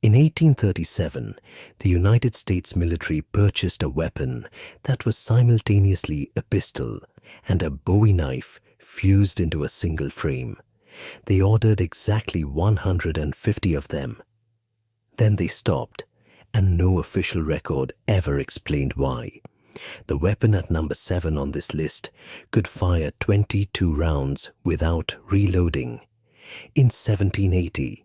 In 1837, the United States military purchased a weapon that was simultaneously a pistol and a Bowie knife fused into a single frame. They ordered exactly 150 of them. Then they stopped, and no official record ever explained why. The weapon at number 7 on this list could fire 22 rounds without reloading. In 1780,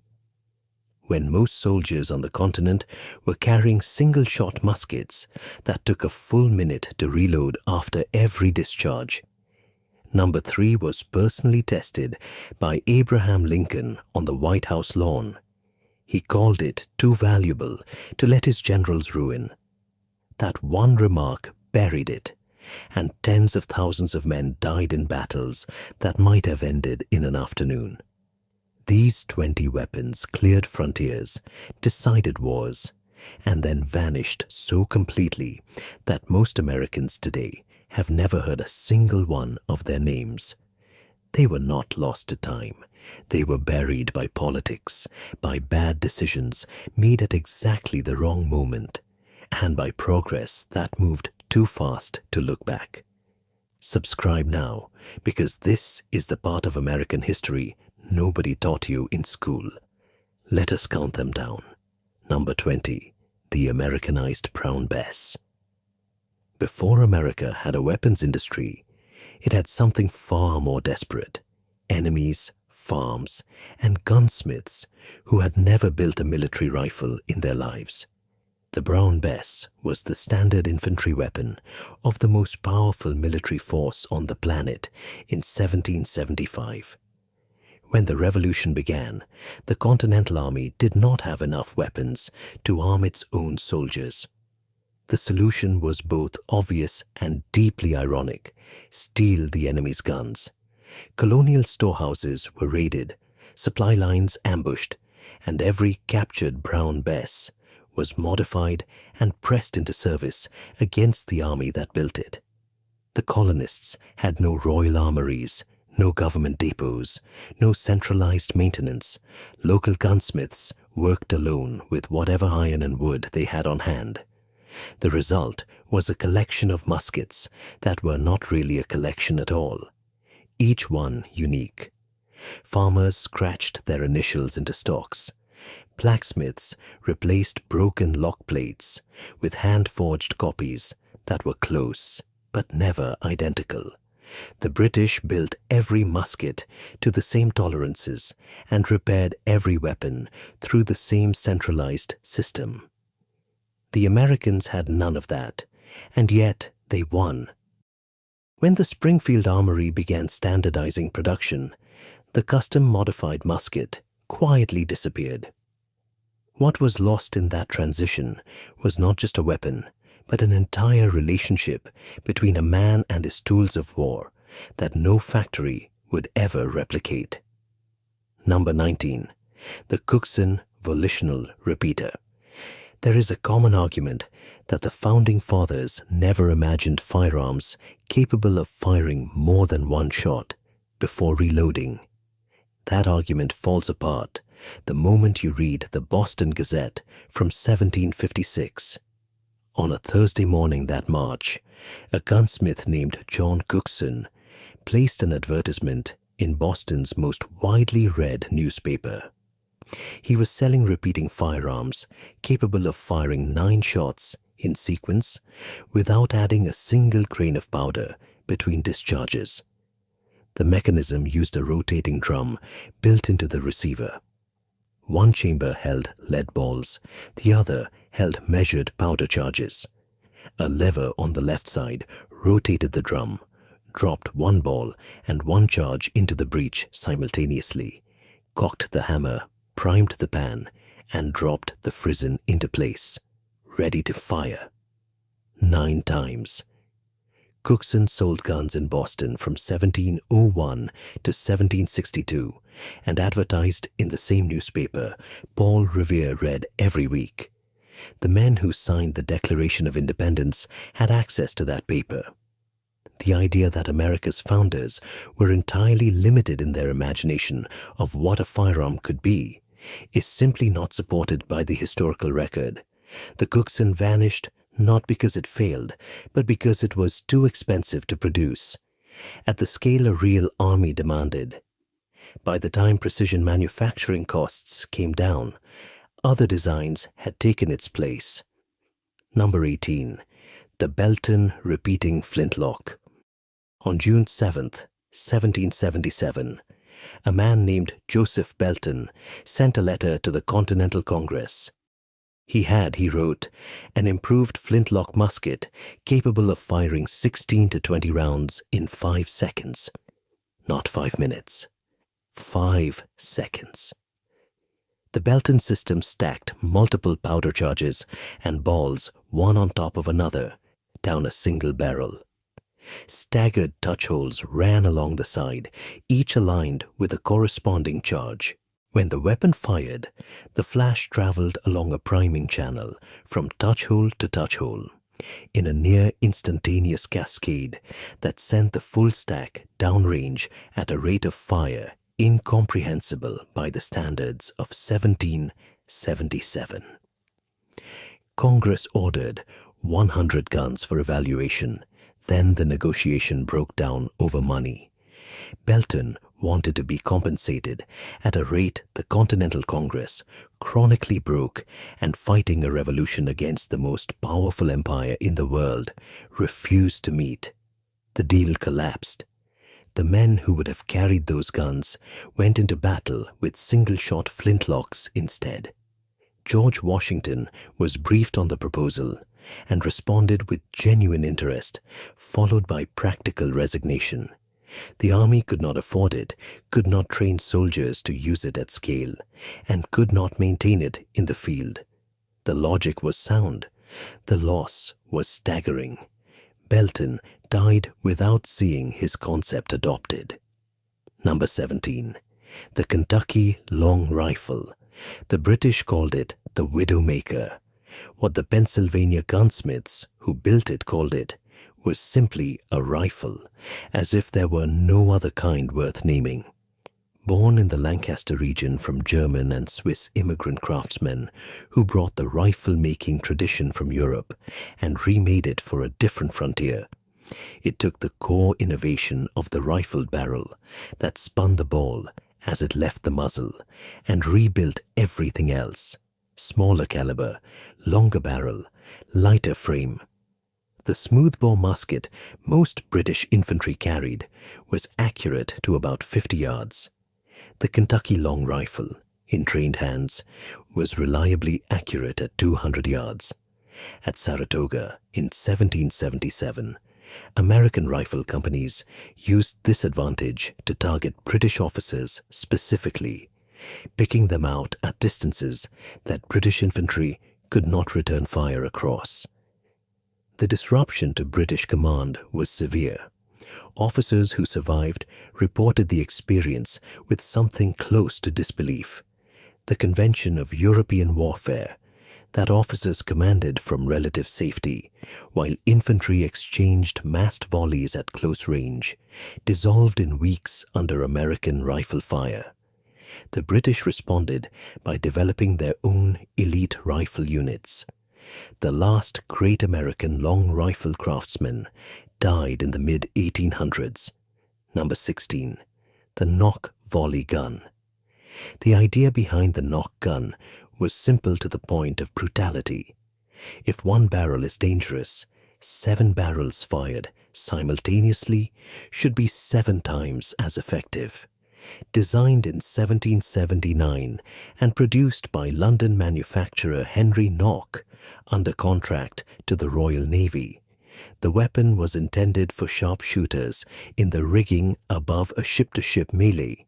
when most soldiers on the continent were carrying single-shot muskets that took a full minute to reload after every discharge, number 3 was personally tested by Abraham Lincoln on the White House lawn. He called it too valuable to let his generals ruin. That one remark buried it, and tens of thousands of men died in battles that might have ended in an afternoon. These 20 weapons cleared frontiers, decided wars, and then vanished so completely that most Americans today have never heard a single one of their names. They were not lost to time. They were buried by politics, by bad decisions made at exactly the wrong moment, and by progress that moved too fast to look back. Subscribe now, because this is the part of American history nobody taught you in school. Let us count them down. Number 20, the Americanized Brown Bess. Before America had a weapons industry, it had something far more desperate: enemies, farms, and gunsmiths who had never built a military rifle in their lives. The Brown Bess was the standard infantry weapon of the most powerful military force on the planet in 1775. When the revolution began, the Continental Army did not have enough weapons to arm its own soldiers. The solution was both obvious and deeply ironic: steal the enemy's guns. Colonial storehouses were raided, supply lines ambushed, and every captured Brown Bess was modified and pressed into service against the army that built it. The colonists had no royal armories, no government depots, no centralized maintenance. Local gunsmiths worked alone with whatever iron and wood they had on hand. The result was a collection of muskets that were not really a collection at all, each one unique. Farmers scratched their initials into stocks. Blacksmiths replaced broken lock plates with hand-forged copies that were close but never identical. The British built every musket to the same tolerances and repaired every weapon through the same centralized system. The Americans had none of that, and yet they won. When the Springfield Armory began standardizing production, the custom-modified musket quietly disappeared. What was lost in that transition was not just a weapon, but an entire relationship between a man and his tools of war that no factory would ever replicate. Number 19, the Cookson Volitional Repeater. There is a common argument that the founding fathers never imagined firearms capable of firing more than one shot before reloading. That argument falls apart the moment you read the Boston Gazette from 1756. On a Thursday morning that March, a gunsmith named John Cookson placed an advertisement in Boston's most widely read newspaper. He was selling repeating firearms capable of firing 9 shots in sequence without adding a single grain of powder between discharges. The mechanism used a rotating drum built into the receiver. One chamber held lead balls, the other held measured powder charges. A lever on the left side rotated the drum, dropped one ball and one charge into the breech simultaneously, cocked the hammer, primed the pan, and dropped the frizzen into place, ready to fire. 9 times. Cookson sold guns in Boston from 1701 to 1762 and advertised in the same newspaper Paul Revere read every week. The men who signed the Declaration of Independence had access to that paper. The idea that America's founders were entirely limited in their imagination of what a firearm could be is simply not supported by the historical record. The Cookson vanished not because it failed, but because it was too expensive to produce, at the scale a real army demanded. By the time precision manufacturing costs came down, other designs had taken its place. Number 18. The Belton Repeating Flintlock. On June 7th, 1777, a man named Joseph Belton sent a letter to the Continental Congress. He had, he wrote, an improved flintlock musket capable of firing 16 to 20 rounds in 5 seconds. Not 5 minutes. 5 seconds. The Belton system stacked multiple powder charges and balls one on top of another down a single barrel. Staggered touch holes ran along the side, each aligned with a corresponding charge. When the weapon fired, the flash traveled along a priming channel from touch hole to touch hole in a near instantaneous cascade that sent the full stack downrange at a rate of fire incomprehensible by the standards of 1777. Congress ordered 100 guns for evaluation. Then the negotiation broke down over money. Belton wanted to be compensated at a rate the Continental Congress, chronically broke and fighting a revolution against the most powerful empire in the world, refused to meet. The deal collapsed. The men who would have carried those guns went into battle with single-shot flintlocks instead. George Washington was briefed on the proposal and responded with genuine interest, followed by practical resignation. The army could not afford it, could not train soldiers to use it at scale, and could not maintain it in the field. The logic was sound. The loss was staggering. Belton died without seeing his concept adopted. Number 17. The Kentucky Long Rifle. The British called it the Widowmaker. What the Pennsylvania gunsmiths who built it called it was simply a rifle, as if there were no other kind worth naming. Born in the Lancaster region from German and Swiss immigrant craftsmen who brought the rifle-making tradition from Europe and remade it for a different frontier, it took the core innovation of the rifled barrel that spun the ball as it left the muzzle and rebuilt everything else: smaller caliber, longer barrel, lighter frame. The smoothbore musket most British infantry carried was accurate to about 50 yards. The Kentucky Long Rifle, in trained hands, was reliably accurate at 200 yards. At Saratoga in 1777, American rifle companies used this advantage to target British officers specifically, picking them out at distances that British infantry could not return fire across. The disruption to British command was severe. Officers who survived reported the experience with something close to disbelief. The convention of European warfare, that officers commanded from relative safety, while infantry exchanged massed volleys at close range, dissolved in weeks under American rifle fire. The British responded by developing their own elite rifle units. The last great American long rifle craftsman died in the mid-1800s. Number 16. The knock volley gun. The idea behind the knock gun was simple to the point of brutality. If one barrel is dangerous, 7 barrels fired simultaneously should be 7 times as effective. Designed in 1779 and produced by London manufacturer Henry Knock under contract to the Royal Navy, the weapon was intended for sharpshooters in the rigging above a ship-to-ship melee,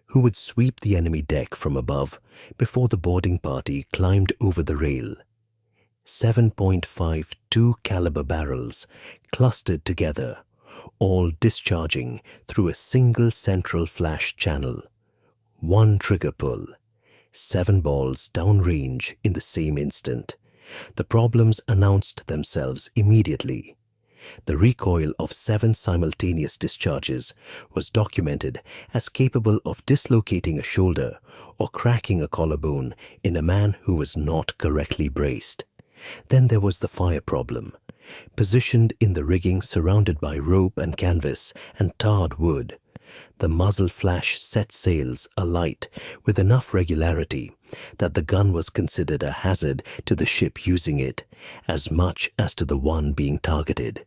who would sweep the enemy deck from above before the boarding party climbed over the rail. 7.52 caliber barrels clustered together, all discharging through a single central flash channel. One trigger pull, 7 balls downrange in the same instant. The problems announced themselves immediately. The recoil of 7 simultaneous discharges was documented as capable of dislocating a shoulder or cracking a collarbone in a man who was not correctly braced. Then there was the fire problem. Positioned in the rigging surrounded by rope and canvas and tarred wood, the muzzle flash set sails alight with enough regularity that the gun was considered a hazard to the ship using it as much as to the one being targeted.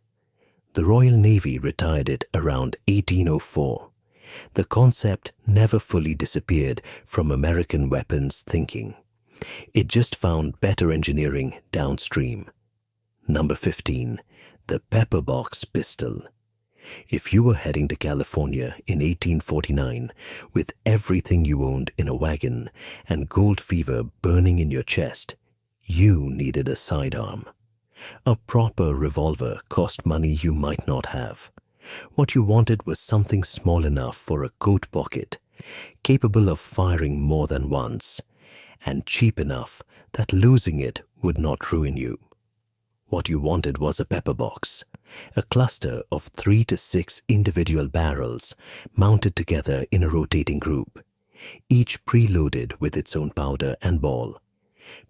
The Royal Navy retired it around 1804. The concept never fully disappeared from American weapons thinking. It just found better engineering downstream. Number 15. The pepper box pistol. If you were heading to California in 1849 with everything you owned in a wagon and gold fever burning in your chest, you needed a sidearm. A proper revolver cost money you might not have. What you wanted was something small enough for a coat pocket, capable of firing more than once, and cheap enough that losing it would not ruin you. What you wanted was a pepper box, a cluster of 3 to 6 individual barrels mounted together in a rotating group, each preloaded with its own powder and ball.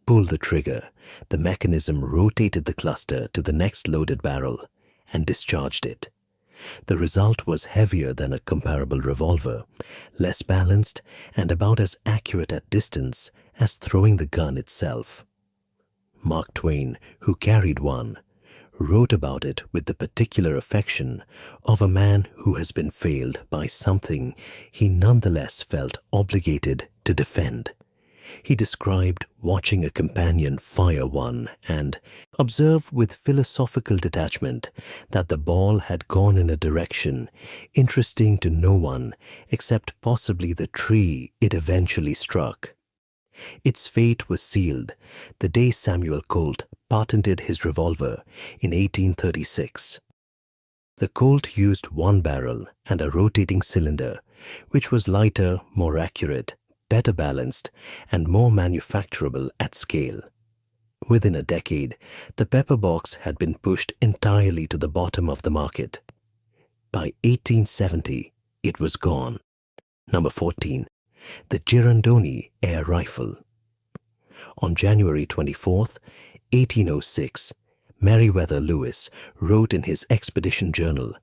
Pull the trigger, the mechanism rotated the cluster to the next loaded barrel and discharged it. The result was heavier than a comparable revolver, less balanced, and about as accurate at distance as throwing the gun itself. Mark Twain, who carried one, wrote about it with the particular affection of a man who has been failed by something he nonetheless felt obligated to defend. He described watching a companion fire one and observe with philosophical detachment that the ball had gone in a direction interesting to no one except possibly the tree it eventually struck. Its fate was sealed the day Samuel Colt patented his revolver in 1836. The Colt used one barrel and a rotating cylinder, which was lighter, more accurate, better balanced, and more manufacturable at scale. Within a decade, the pepper box had been pushed entirely to the bottom of the market. By 1870, it was gone. Number 14. The Girandoni air rifle. On January 24, 1806, Meriwether Lewis wrote in his expedition journal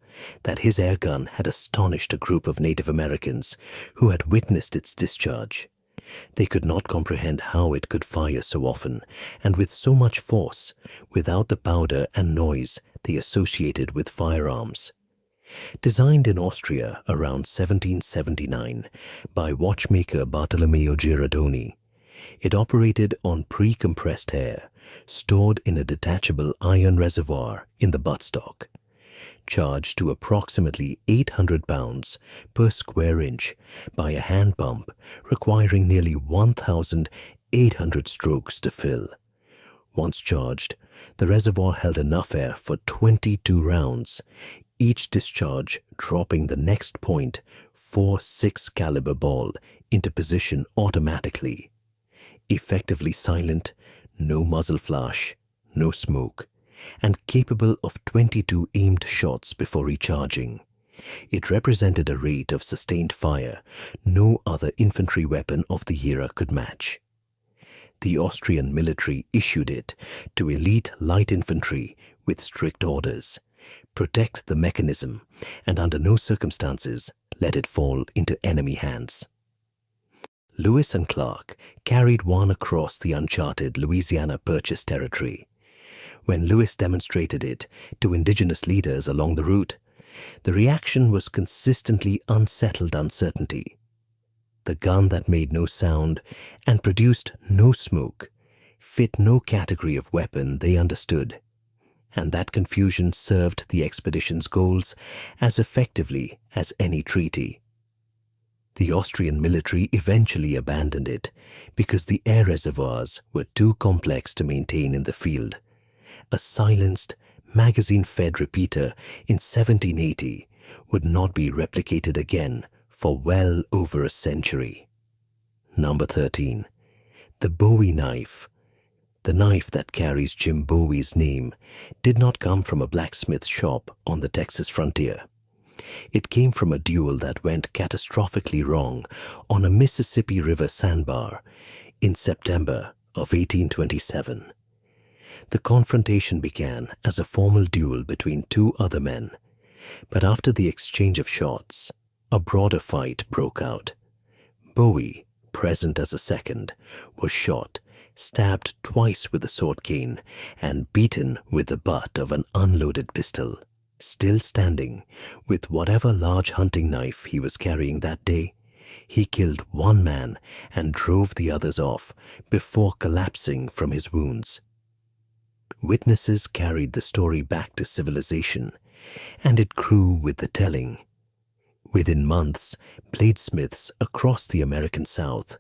that his air gun had astonished a group of Native Americans who had witnessed its discharge. They could not comprehend how it could fire so often and with so much force without the powder and noise they associated with firearms. Designed in Austria around 1779 by watchmaker Bartolomeo Girardoni, it operated on pre-compressed air stored in a detachable iron reservoir in the buttstock. Charged to approximately 800 pounds per square inch by a hand pump requiring nearly 1,800 strokes to fill. Once charged, the reservoir held enough air for 22 rounds, each discharge dropping the next point 4.6 caliber ball into position automatically. Effectively silent, no muzzle flash, no smoke, and capable of 22 aimed shots before recharging. It represented a rate of sustained fire no other infantry weapon of the era could match. The Austrian military issued it to elite light infantry with strict orders: protect the mechanism and under no circumstances let it fall into enemy hands. Lewis and Clark carried one across the uncharted Louisiana Purchase territory. When Lewis demonstrated it to indigenous leaders along the route, the reaction was consistently unsettled uncertainty. The gun that made no sound and produced no smoke fit no category of weapon they understood, and that confusion served the expedition's goals as effectively as any treaty. The Austrian military eventually abandoned it because the air reservoirs were too complex to maintain in the field. A silenced, magazine-fed repeater in 1780 would not be replicated again for well over a century. Number 13. The Bowie knife. The knife that carries Jim Bowie's name did not come from a blacksmith shop on the Texas frontier. It came from a duel that went catastrophically wrong on a Mississippi River sandbar in September of 1827. The confrontation began as a formal duel between two other men, but after the exchange of shots, a broader fight broke out. Bowie, present as a second, was shot, stabbed twice with a sword cane, and beaten with the butt of an unloaded pistol. Still standing, with whatever large hunting knife he was carrying that day, he killed one man and drove the others off before collapsing from his wounds. Witnesses carried the story back to civilization, and it grew with the telling. Within months, bladesmiths across the American South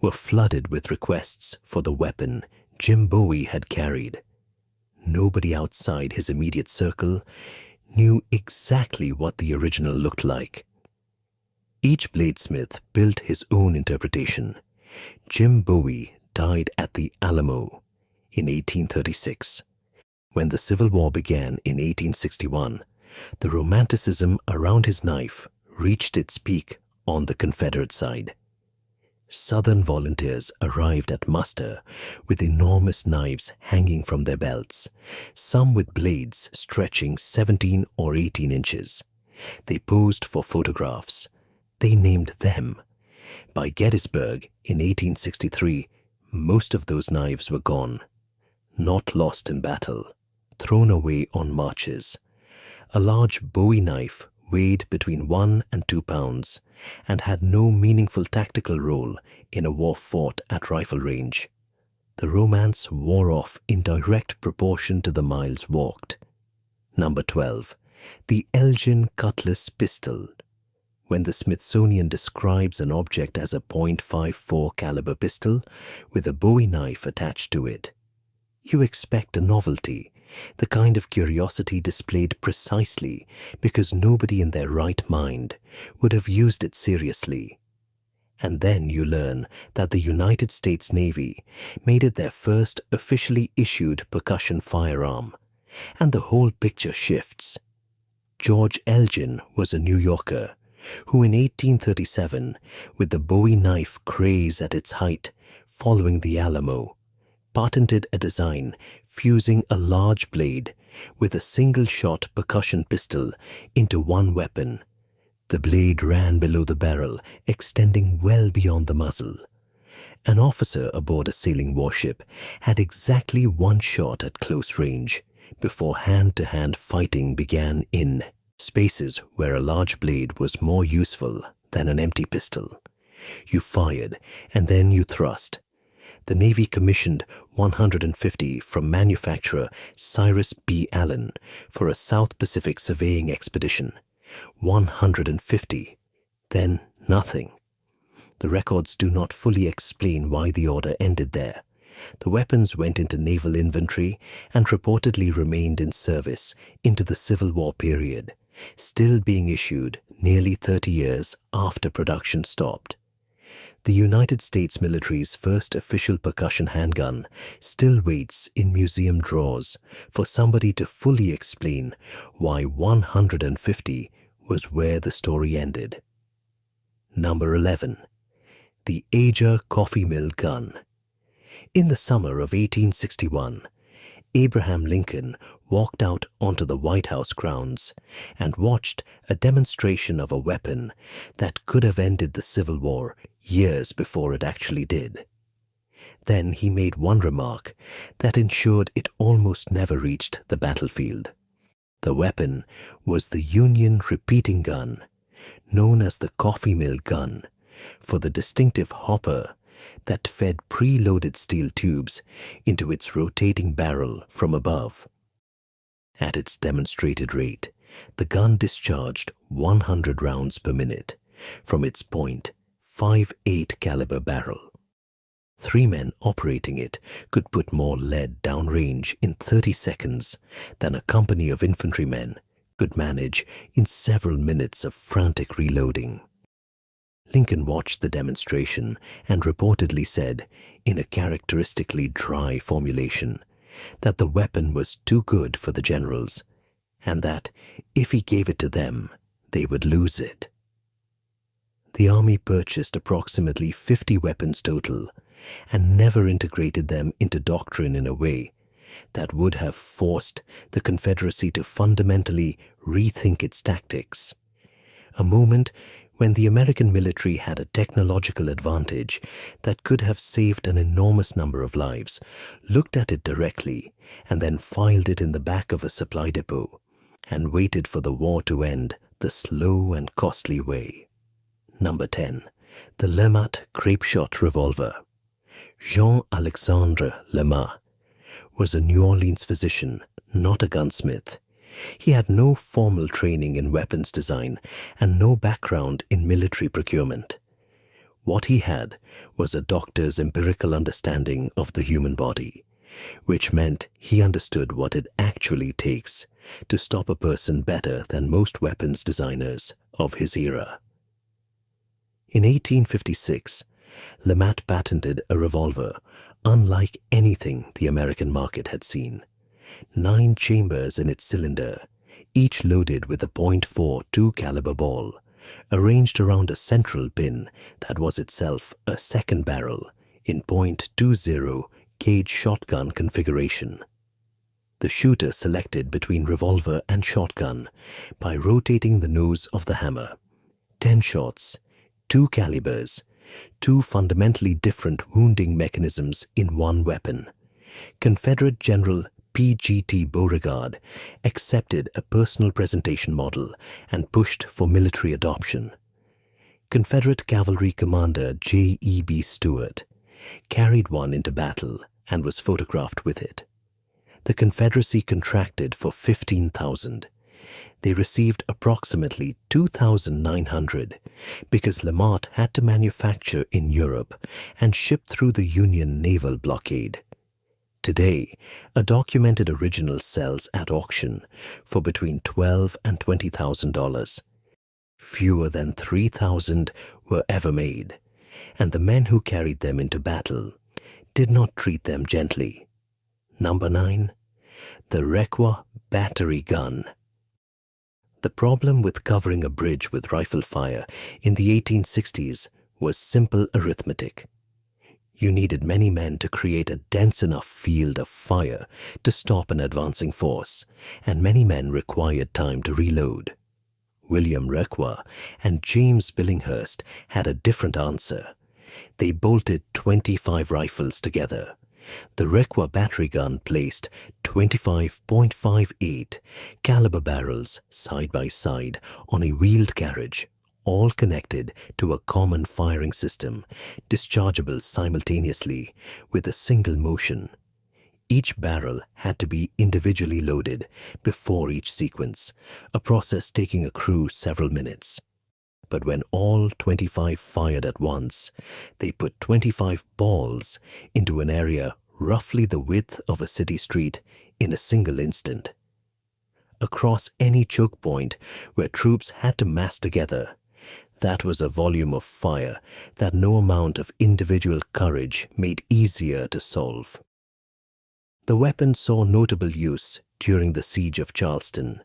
were flooded with requests for the weapon Jim Bowie had carried. Nobody outside his immediate circle knew exactly what the original looked like. Each bladesmith built his own interpretation. Jim Bowie died at the Alamo in 1836. When the Civil War began in 1861, the romanticism around his knife reached its peak on the Confederate side. Southern volunteers arrived at muster with enormous knives hanging from their belts, some with blades stretching 17 or 18 inches. They posed for photographs. They named them. By Gettysburg in 1863, most of those knives were gone, not lost in battle, thrown away on marches. A large Bowie knife weighed between 1 and 2 pounds and had no meaningful tactical role in a war fought at rifle range. The romance wore off in direct proportion to the miles walked. Number 12. The Elgin Cutlass Pistol. When the Smithsonian describes an object as a .54 caliber pistol with a Bowie knife attached to it, you expect a novelty, the kind of curiosity displayed precisely because nobody in their right mind would have used it seriously. And then you learn that the United States Navy made it their first officially issued percussion firearm, and the whole picture shifts. George Elgin was a New Yorker who in 1837, with the Bowie knife craze at its height following the Alamo, patented a design fusing a large blade with a single-shot percussion pistol into one weapon. The blade ran below the barrel, extending well beyond the muzzle. An officer aboard a sailing warship had exactly one shot at close range before hand-to-hand fighting began in spaces where a large blade was more useful than an empty pistol. You fired, and then you thrust. The Navy commissioned 150 from manufacturer Cyrus B. Allen for a South Pacific surveying expedition. 150. Then nothing. The records do not fully explain why the order ended there. The weapons went into naval inventory and reportedly remained in service into the Civil War period, still being issued nearly 30 years after production stopped. The United States military's first official percussion handgun still waits in museum drawers for somebody to fully explain why 150 was where the story ended. Number 11. The Ager Coffee Mill Gun. In the summer of 1861, Abraham Lincoln walked out onto the White House grounds and watched a demonstration of a weapon that could have ended the Civil War years before it actually did. Then he made one remark that ensured it almost never reached the battlefield. The weapon was the Union repeating gun, known as the coffee mill gun, for the distinctive hopper that fed pre-loaded steel tubes into its rotating barrel from above. At its demonstrated rate, the gun discharged 100 rounds per minute from its .58 caliber barrel. 3 men operating it could put more lead downrange in 30 seconds than a company of infantrymen could manage in several minutes of frantic reloading. Lincoln watched the demonstration and reportedly said, in a characteristically dry formulation, that the weapon was too good for the generals, and that if he gave it to them, they would lose it. The Army purchased approximately 50 weapons total and never integrated them into doctrine in a way that would have forced the Confederacy to fundamentally rethink its tactics. A moment when the American military had a technological advantage that could have saved an enormous number of lives, looked at it directly and then filed it in the back of a supply depot and waited for the war to end the slow and costly way. Number 10. The Lermat Grape-Shot Revolver. Jean-Alexandre Lermat was a New Orleans physician, not a gunsmith. He had no formal training in weapons design and no background in military procurement. What he had was a doctor's empirical understanding of the human body, which meant he understood what it actually takes to stop a person better than most weapons designers of his era. In 1856, Lermat patented a revolver unlike anything the American market had seen. 9 chambers in its cylinder, each loaded with a .42 caliber ball, arranged around a central pin that was itself a second barrel in .20 gauge shotgun configuration. The shooter selected between revolver and shotgun by rotating the nose of the hammer. 10 shots, 2 calibers, 2 fundamentally different wounding mechanisms in one weapon. Confederate General P.G.T. Beauregard accepted a personal presentation model and pushed for military adoption. Confederate Cavalry Commander J.E.B. Stuart carried one into battle and was photographed with it. The Confederacy contracted for 15,000. They received approximately 2,900 because Lermat had to manufacture in Europe and ship through the Union naval blockade. Today, a documented original sells at auction for between $12,000 and $20,000. Fewer than 3,000 were ever made, and the men who carried them into battle did not treat them gently. Number 9. The Requa Battery Gun. The problem with covering a bridge with rifle fire in the 1860s was simple arithmetic. You needed many men to create a dense enough field of fire to stop an advancing force, and many men required time to reload. William Requa and James Billinghurst had a different answer. They bolted 25 rifles together. The Requa battery gun placed 25.58 caliber barrels side by side on a wheeled carriage, all connected to a common firing system, dischargeable simultaneously with a single motion. Each barrel had to be individually loaded before each sequence, a process taking a crew several minutes. But when all 25 fired at once, they put 25 balls into an area roughly the width of a city street in a single instant. Across any choke point where troops had to mass together, that was a volume of fire that no amount of individual courage made easier to solve. The weapon saw notable use during the siege of Charleston,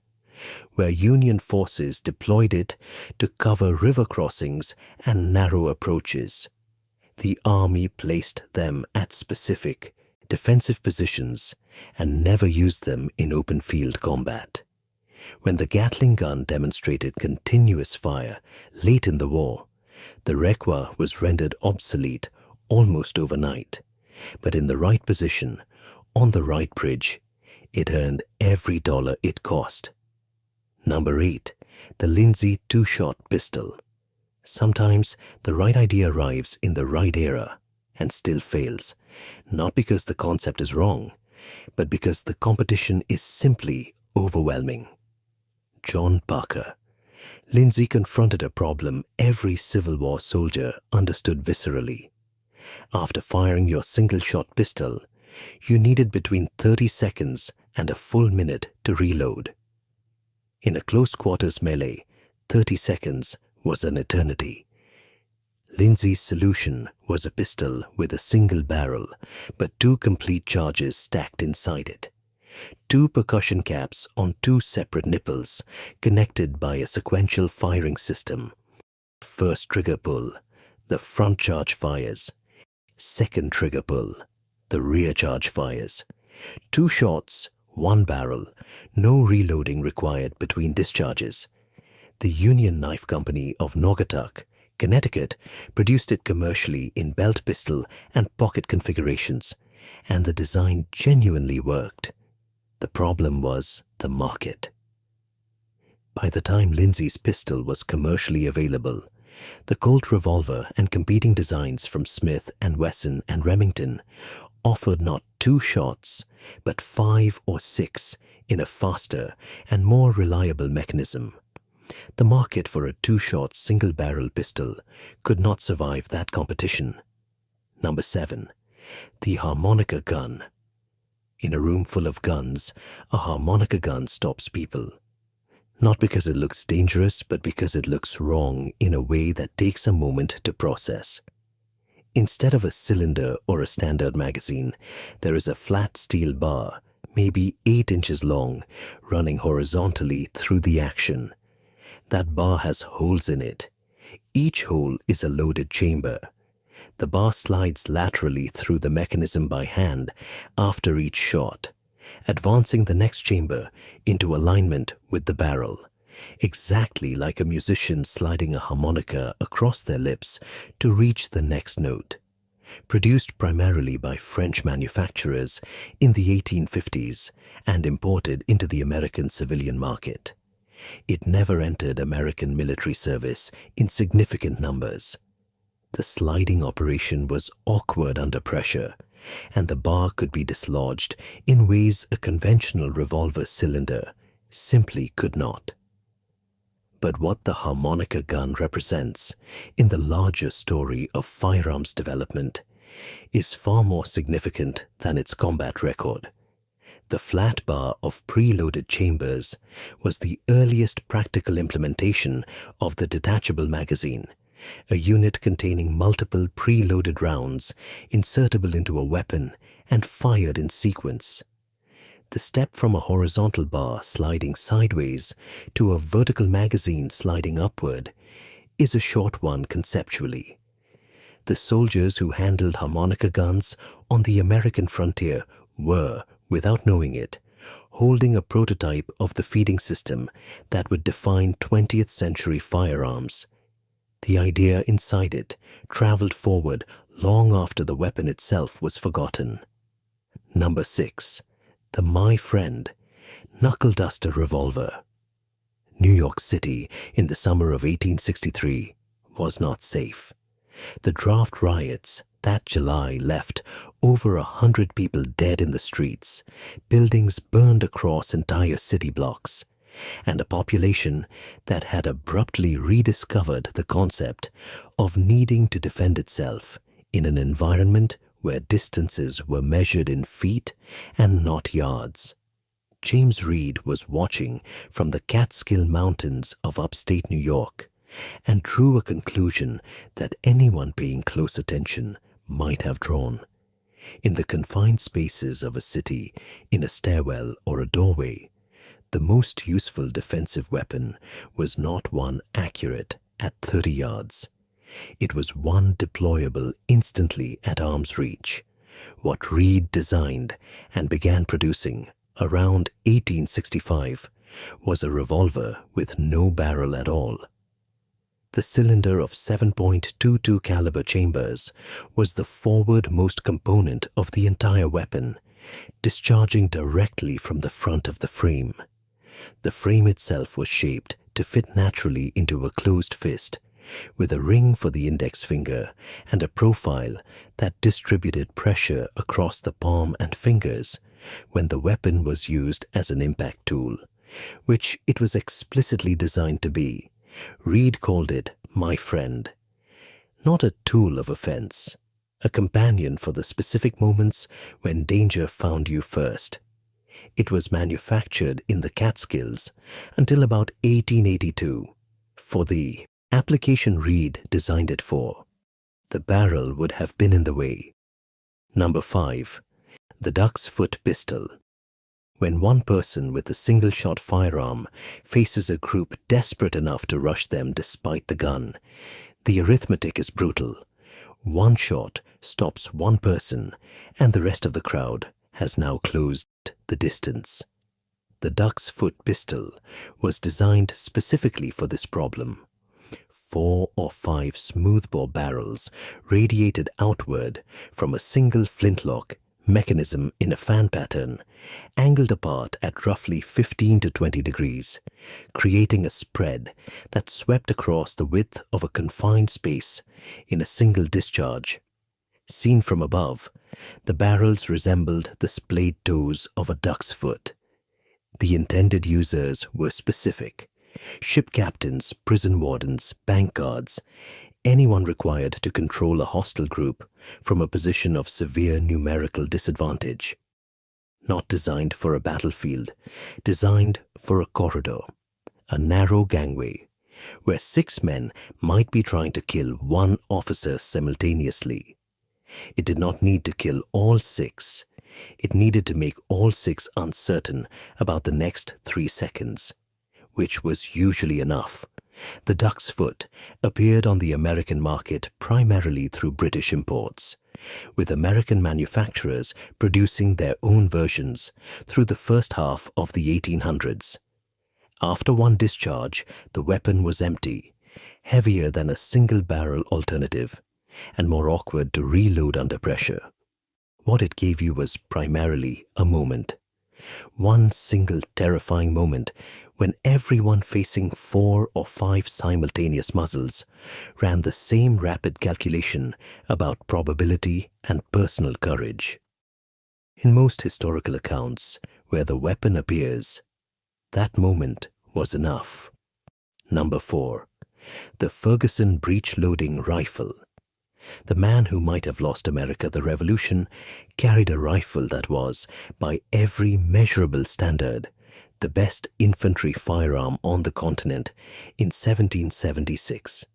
where Union forces deployed it to cover river crossings and narrow approaches. The Army placed them at specific, defensive positions and never used them in open field combat. When the Gatling gun demonstrated continuous fire late in the war, the Requa was rendered obsolete almost overnight, but in the right position, on the right bridge, it earned every dollar it cost. Number 8. The Lindsay two-shot pistol. Sometimes the right idea arrives in the right era and still fails, not because the concept is wrong, but because the competition is simply overwhelming. John Parker. Lindsay confronted a problem every Civil War soldier understood viscerally. After firing your single-shot pistol, you needed between 30 seconds and a full minute to reload. In a close-quarters melee, 30 seconds was an eternity. Lindsay's solution was a pistol with a single barrel, but two complete charges stacked inside it. Two percussion caps on two separate nipples, connected by a sequential firing system. First trigger pull, the front charge fires. Second trigger pull, the rear charge fires. Two shots, one barrel, no reloading required between discharges. The Union Knife Company of Naugatuck, Connecticut, produced it commercially in belt pistol and pocket configurations, and the design genuinely worked. The problem was the market. By the time Lindsay's pistol was commercially available, the Colt revolver and competing designs from Smith & Wesson and Remington offered not two shots, but 5 or 6 in a faster and more reliable mechanism. The market for a two-shot single-barrel pistol could not survive that competition. Number 7. The harmonica gun. In a room full of guns, a harmonica gun stops people. Not because it looks dangerous, but because it looks wrong in a way that takes a moment to process. Instead of a cylinder or a standard magazine, there is a flat steel bar, maybe 8 inches long, running horizontally through the action. That bar has holes in it. Each hole is a loaded chamber. The bar slides laterally through the mechanism by hand after each shot, advancing the next chamber into alignment with the barrel, exactly like a musician sliding a harmonica across their lips to reach the next note. Produced primarily by French manufacturers in the 1850s and imported into the American civilian market. It never entered American military service in significant numbers. The sliding operation was awkward under pressure, and the bar could be dislodged in ways a conventional revolver cylinder simply could not. But what the harmonica gun represents in the larger story of firearms development is far more significant than its combat record. The flat bar of preloaded chambers was the earliest practical implementation of the detachable magazine, a unit containing multiple preloaded rounds insertable into a weapon and fired in sequence. The step from a horizontal bar sliding sideways to a vertical magazine sliding upward is a short one conceptually. The soldiers who handled harmonica guns on the American frontier were, without knowing it, holding a prototype of the feeding system that would define 20th century firearms. The idea inside it traveled forward long after the weapon itself was forgotten. Number 6. The My Friend Knuckle Duster Revolver. New York City in the summer of 1863 was not safe. The draft riots that July left over 100 people dead in the streets, buildings burned across entire city blocks, and a population that had abruptly rediscovered the concept of needing to defend itself in an environment where distances were measured in feet and not yards. James Reed was watching from the Catskill Mountains of upstate New York and drew a conclusion that anyone paying close attention might have drawn. In the confined spaces of a city, in a stairwell or a doorway, the most useful defensive weapon was not one accurate at 30 yards. It was one deployable instantly at arm's reach. What Reed designed and began producing around 1865 was a revolver with no barrel at all. The cylinder of 7.22 caliber chambers was the forward-most component of the entire weapon, discharging directly from the front of the frame. The frame itself was shaped to fit naturally into a closed fist, with a ring for the index finger and a profile that distributed pressure across the palm and fingers when the weapon was used as an impact tool, which it was explicitly designed to be. Reed called it My Friend. Not a tool of offense, a companion for the specific moments when danger found you first. It was manufactured in the Catskills until about 1882 for the application Reed designed it for. the barrel would have been in the way. Number 5. The duck's foot pistol. When one person with a single-shot firearm faces a group desperate enough to rush them despite the gun, the arithmetic is brutal. One shot stops one person, and the rest of the crowd has now closed the distance. The duck's foot pistol was designed specifically for this problem. 4 or 5 smoothbore barrels radiated outward from a single flintlock mechanism in a fan pattern, angled apart at roughly 15 to 20 degrees, creating a spread that swept across the width of a confined space in a single discharge. Seen from above, the barrels resembled the splayed toes of a duck's foot. The intended users were specific: ship captains, prison wardens, bank guards, anyone required to control a hostile group from a position of severe numerical disadvantage. Not designed for a battlefield, designed for a corridor, a narrow gangway, where 6 men might be trying to kill one officer simultaneously. It did not need to kill all 6. It needed to make all 6 uncertain about the next 3 seconds, which was usually enough. The duck's foot appeared on the American market primarily through British imports, with American manufacturers producing their own versions through the first half of the 1800s. After one discharge, the weapon was empty, heavier than a single-barrel alternative, and more awkward to reload under pressure. What it gave you was primarily a moment. One single terrifying moment when everyone facing 4 or 5 simultaneous muzzles ran the same rapid calculation about probability and personal courage. In most historical accounts where the weapon appears, that moment was enough. Number 4. The Ferguson breech-loading rifle. The man who might have lost America the Revolution carried a rifle that was, by every measurable standard, the best infantry firearm on the continent in 1776.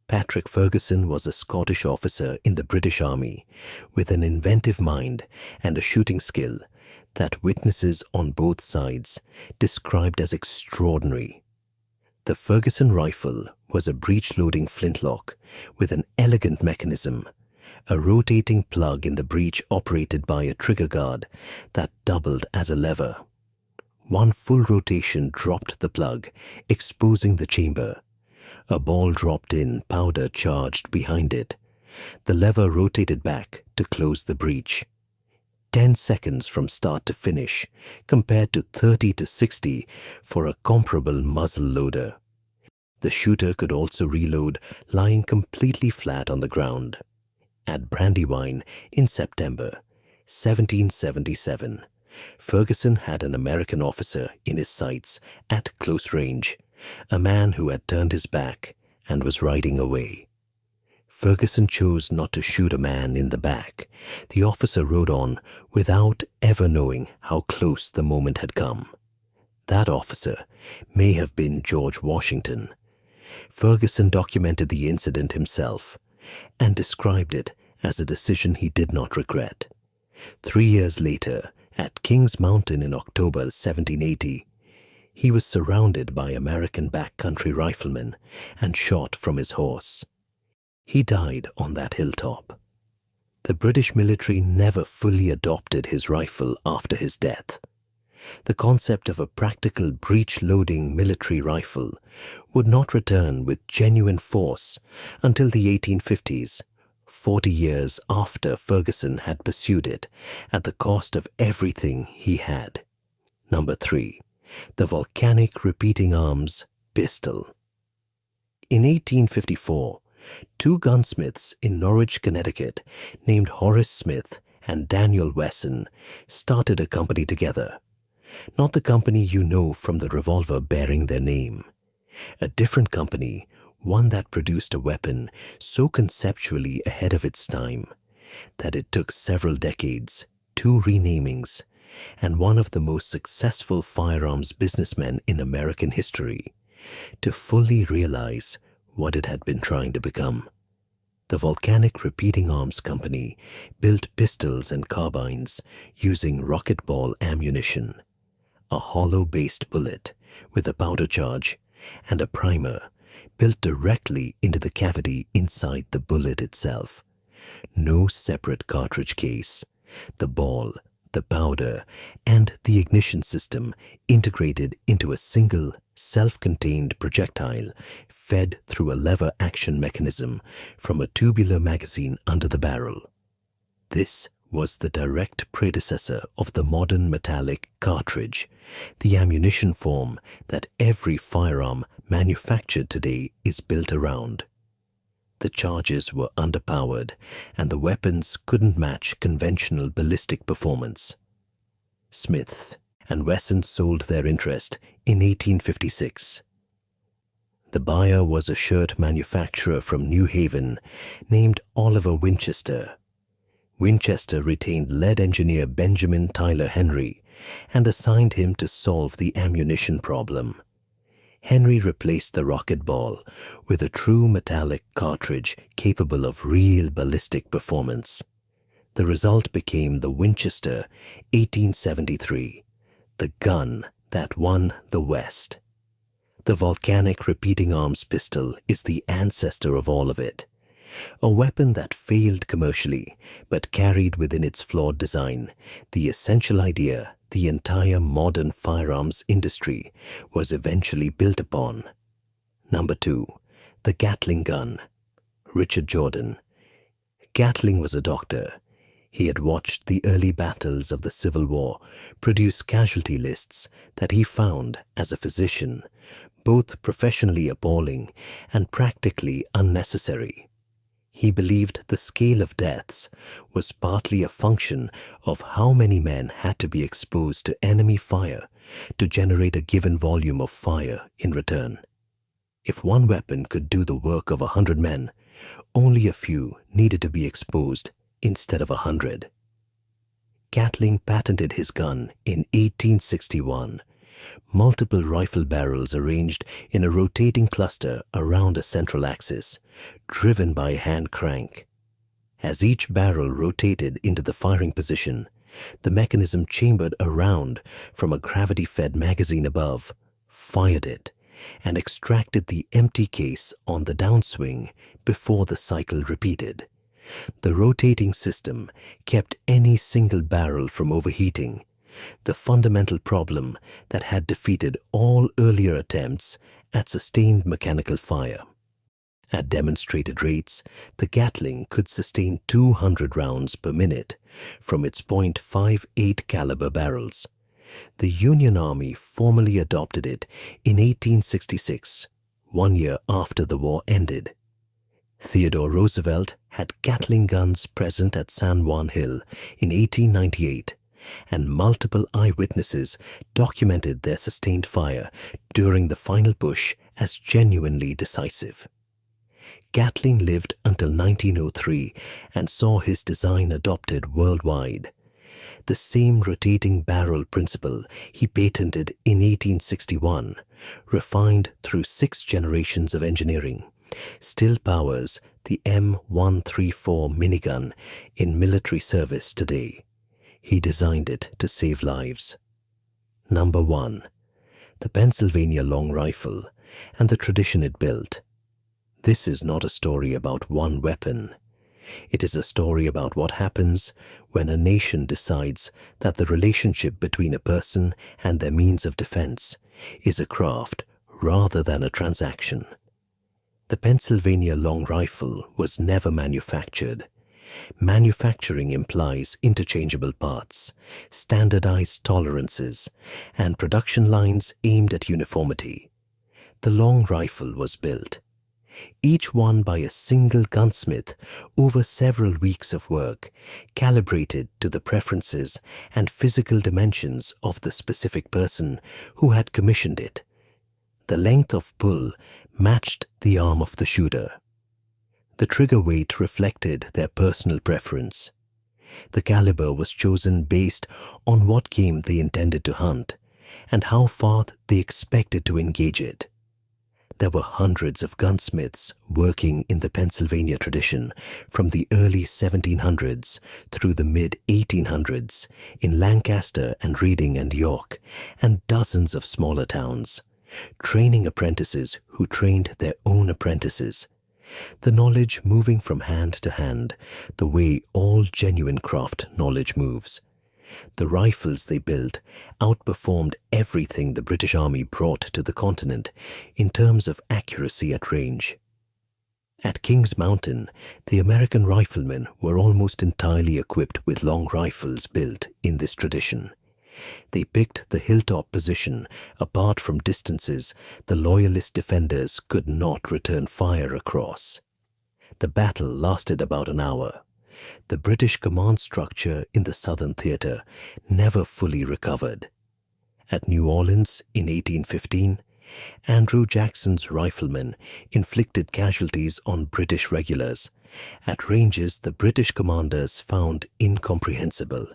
Patrick Ferguson was a Scottish officer in the British Army with an inventive mind and a shooting skill that witnesses on both sides described as extraordinary. The Ferguson rifle was a breech-loading flintlock with an elegant mechanism, a rotating plug in the breech operated by a trigger guard that doubled as a lever. One full rotation dropped the plug, exposing the chamber. A ball dropped in, powder charged behind it. The lever rotated back to close the breech. 10 seconds from start to finish, compared to 30 to 60 for a comparable muzzle loader. The shooter could also reload lying completely flat on the ground. At Brandywine in September 1777, Ferguson had an American officer in his sights at close range, a man who had turned his back and was riding away. Ferguson chose not to shoot a man in the back. The officer rode on without ever knowing how close the moment had come. That officer may have been George Washington. Ferguson documented the incident himself and described it as a decision he did not regret. 3 years later, at Kings Mountain in October 1780, he was surrounded by American backcountry riflemen and shot from his horse. He died on that hilltop. The British military never fully adopted his rifle after his death. The concept of a practical breech-loading military rifle would not return with genuine force until the 1850s, 40 years after Ferguson had pursued it at the cost of everything he had. Number 3. The volcanic repeating arms pistol. In 1854, 2 gunsmiths in Norwich, Connecticut, named Horace Smith and Daniel Wesson, started a company together. Not the company you know from the revolver bearing their name. A different company, one that produced a weapon so conceptually ahead of its time that it took several decades, 2 renamings, and one of the most successful firearms businessmen in American history to fully realize what it had been trying to become. The Volcanic Repeating Arms Company built pistols and carbines using rocket ball ammunition, a hollow-based bullet with a powder charge and a primer built directly into the cavity inside the bullet itself. No separate cartridge case. The ball, the powder, and the ignition system integrated into a single self-contained projectile fed through a lever action mechanism from a tubular magazine under the barrel. This was the direct predecessor of the modern metallic cartridge, the ammunition form that every firearm manufactured today is built around. The charges were underpowered, and the weapons couldn't match conventional ballistic performance. Smith and Wesson sold their interest in 1856. The buyer was a shirt manufacturer from New Haven named Oliver Winchester. Winchester retained lead engineer Benjamin Tyler Henry and assigned him to solve the ammunition problem. Henry replaced the rocket ball with a true metallic cartridge capable of real ballistic performance. The result became the Winchester 1873, the gun that won the West. The Volcanic Repeating Arms pistol is the ancestor of all of it. A weapon that failed commercially, but carried within its flawed design the essential idea the entire modern firearms industry was eventually built upon. Number 2. The Gatling gun. Richard Jordan. Gatling was a doctor. He had watched the early battles of the Civil War produce casualty lists that he found, as a physician, both professionally appalling and practically unnecessary. He believed the scale of deaths was partly a function of how many men had to be exposed to enemy fire to generate a given volume of fire in return. If one weapon could do the work of 100 men, only a few needed to be exposed instead of 100. Gatling patented his gun in 1861. Multiple rifle barrels arranged in a rotating cluster around a central axis, driven by a hand crank. As each barrel rotated into the firing position, the mechanism chambered around from a gravity-fed magazine above, fired it, and extracted the empty case on the downswing before the cycle repeated. The rotating system kept any single barrel from overheating, the fundamental problem that had defeated all earlier attempts at sustained mechanical fire. At demonstrated rates, the Gatling could sustain 200 rounds per minute from its .58 caliber barrels. The Union Army formally adopted it in 1866, 1 year after the war ended. Theodore Roosevelt had Gatling guns present at San Juan Hill in 1898, and multiple eyewitnesses documented their sustained fire during the final push as genuinely decisive. Gatling lived until 1903 and saw his design adopted worldwide. The same rotating barrel principle he patented in 1861, refined through 6 generations of engineering, still powers the M134 minigun in military service today. He designed it to save lives. Number 1. The Pennsylvania long rifle and the tradition it built. This is not a story about one weapon. It is a story about what happens when a nation decides that the relationship between a person and their means of defense is a craft rather than a transaction. The Pennsylvania long rifle was never manufactured. Manufacturing implies interchangeable parts, standardized tolerances, and production lines aimed at uniformity. The long rifle was built, each one by a single gunsmith over several weeks of work, calibrated to the preferences and physical dimensions of the specific person who had commissioned it. The length of pull matched the arm of the shooter. The trigger weight reflected their personal preference. The caliber was chosen based on what game they intended to hunt and how far they expected to engage it. There were hundreds of gunsmiths working in the Pennsylvania tradition from the early 1700s through the mid-1800s in Lancaster and Reading and York, and dozens of smaller towns, training apprentices who trained their own apprentices. The knowledge moving from hand to hand, the way all genuine craft knowledge moves. The rifles they built outperformed everything the British Army brought to the continent in terms of accuracy at range. At Kings Mountain, the American riflemen were almost entirely equipped with long rifles built in this tradition. They picked the hilltop position apart from distances the Loyalist defenders could not return fire across. The battle lasted about an hour. The British command structure in the Southern Theater never fully recovered. At New Orleans in 1815, Andrew Jackson's riflemen inflicted casualties on British regulars at ranges the British commanders found incomprehensible.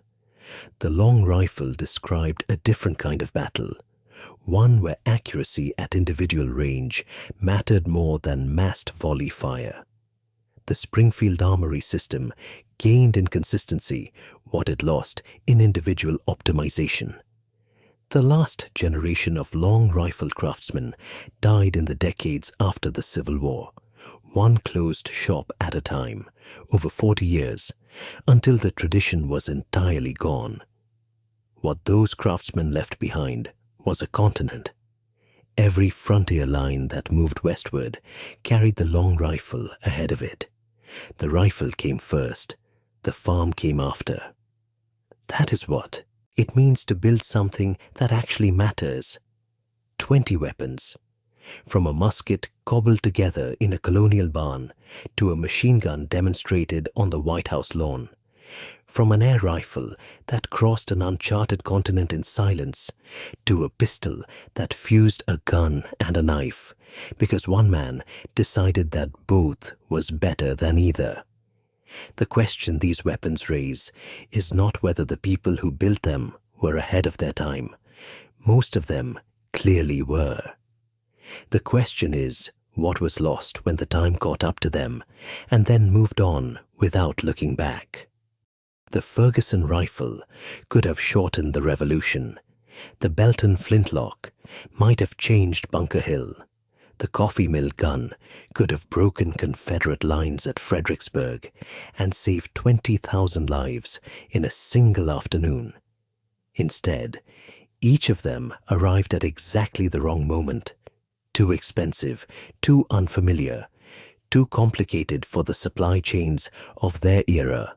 The long rifle described a different kind of battle, one where accuracy at individual range mattered more than massed volley fire. The Springfield Armory system gained in consistency what it lost in individual optimization. The last generation of long rifle craftsmen died in the decades after the Civil War, one closed shop at a time, over 40 years, until the tradition was entirely gone. What those craftsmen left behind was a continent. Every frontier line that moved westward carried the long rifle ahead of it. The rifle came first, the farm came after. That is what it means to build something that actually matters. 20 weapons. From a musket cobbled together in a colonial barn to a machine gun demonstrated on the White House lawn. From an air rifle that crossed an uncharted continent in silence to a pistol that fused a gun and a knife because one man decided that both was better than either. The question these weapons raise is not whether the people who built them were ahead of their time. Most of them clearly were. The question is what was lost when the time caught up to them and then moved on without looking back. The Ferguson rifle could have shortened the revolution. The Belton flintlock might have changed Bunker Hill. The coffee mill gun could have broken Confederate lines at Fredericksburg and saved 20,000 lives in a single afternoon. Instead, each of them arrived at exactly the wrong moment. Too expensive, too unfamiliar, too complicated for the supply chains of their era,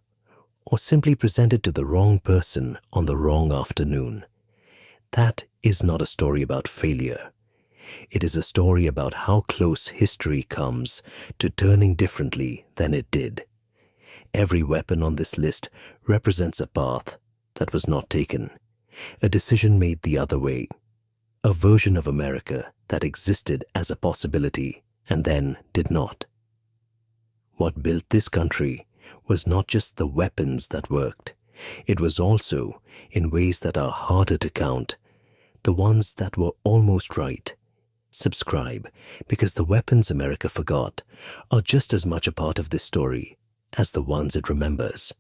or simply presented to the wrong person on the wrong afternoon. That is not a story about failure. It is a story about how close history comes to turning differently than it did. Every weapon on this list represents a path that was not taken, a decision made the other way, a version of America that existed as a possibility and then did not. What built this country was not just the weapons that worked. It was also, in ways that are harder to count, the ones that were almost right. Subscribe, because the weapons America forgot are just as much a part of this story as the ones it remembers.